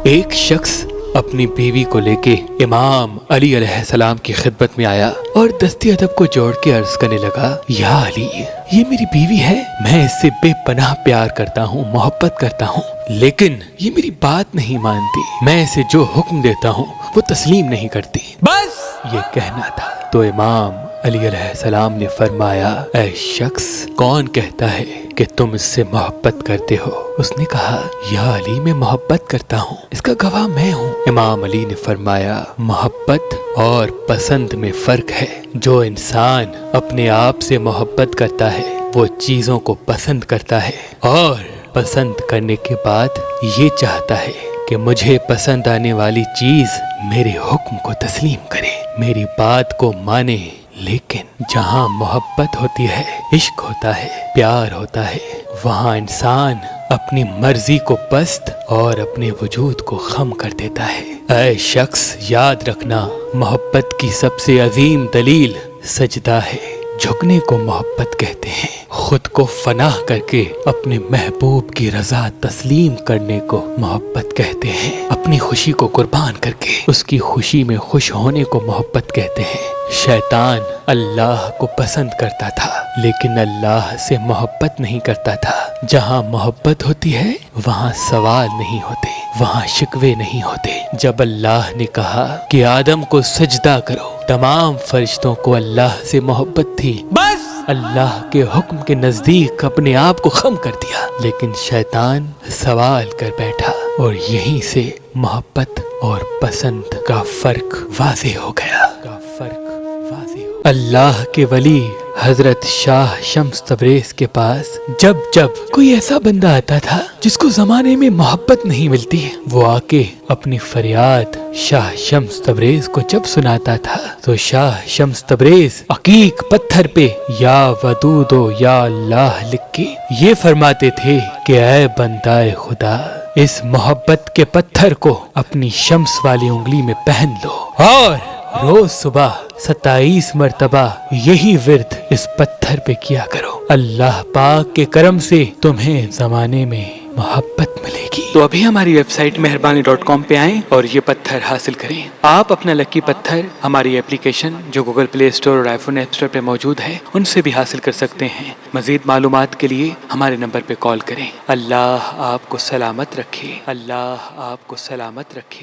ایک شخص اپنی بیوی کو لے کے امام علی علیہ السلام کی خدمت میں آیا اور دستی ادب کو جوڑ کے عرض کرنے لگا، یا علی، یہ میری بیوی ہے، میں اس سے بے پناہ پیار کرتا ہوں، محبت کرتا ہوں، لیکن یہ میری بات نہیں مانتی، میں اسے جو حکم دیتا ہوں وہ تسلیم نہیں کرتی، بس یہ کہنا تھا۔ تو امام علی علیہ السلام نے فرمایا، اے شخص، کون کہتا ہے کہ تم اس سے محبت کرتے ہو؟ اس نے کہا، یا علی، میں محبت کرتا ہوں، اس کا گواہ میں ہوں۔ امام علی نے فرمایا، محبت اور پسند میں فرق ہے۔ جو انسان اپنے آپ سے محبت کرتا ہے وہ چیزوں کو پسند کرتا ہے، اور پسند کرنے کے بعد یہ چاہتا ہے کہ مجھے پسند آنے والی چیز میرے حکم کو تسلیم کرے، میری بات کو مانے۔ لیکن جہاں محبت ہوتی ہے، عشق ہوتا ہے، پیار ہوتا ہے، وہاں انسان اپنی مرضی کو پست اور اپنے وجود کو خم کر دیتا ہے۔ اے شخص، یاد رکھنا، محبت کی سب سے عظیم دلیل سجدہ ہے۔ جھکنے کو محبت کہتے ہیں۔ خود کو فنا کر کے اپنے محبوب کی رضا تسلیم کرنے کو محبت کہتے ہیں۔ اپنی خوشی کو قربان کر کے اس کی خوشی میں خوش ہونے کو محبت کہتے ہیں۔ شیطان اللہ کو پسند کرتا تھا لیکن اللہ سے محبت نہیں کرتا تھا۔ جہاں محبت ہوتی ہے وہاں سوال نہیں ہوتے، وہاں شکوے نہیں ہوتے۔ جب اللہ نے کہا کہ آدم کو سجدہ کرو، تمام فرشتوں کو اللہ سے محبت تھی، بس اللہ کے حکم کے نزدیک اپنے آپ کو خم کر دیا، لیکن شیطان سوال کر بیٹھا، اور یہیں سے محبت اور پسند کا فرق واضح ہو گیا۔ اللہ کے ولی حضرت شاہ شمس تبریز کے پاس جب کوئی ایسا بندہ آتا تھا جس کو زمانے میں محبت نہیں ملتی، وہ آ کے اپنی فریاد شاہ شمس تبریز کو جب سناتا تھا تو شاہ شمس تبریز عقیق پتھر پہ یا ودودو یا اللہ لکھ کے یہ فرماتے تھے کہ اے بندہ خدا، اس محبت کے پتھر کو اپنی شمس والی انگلی میں پہن لو، اور روز صبح 27 مرتبہ یہی ورد اس پتھر پہ کیا کرو۔ اللہ پاک کے کرم سے تمہیں زمانے میں محبت ملے گی۔ تو ابھی ہماری ویب سائٹ مہربانی.com پہ آئیں اور یہ پتھر حاصل کریں۔ آپ اپنا لکی پتھر ہماری اپلیکیشن جو گوگل پلے اسٹور اور آئی فون ایپ اسٹور پہ موجود ہے ان سے بھی حاصل کر سکتے ہیں۔ مزید معلومات کے لیے ہمارے نمبر پہ کال کریں۔ اللہ آپ کو سلامت رکھے، اللہ آپ کو سلامت رکھے۔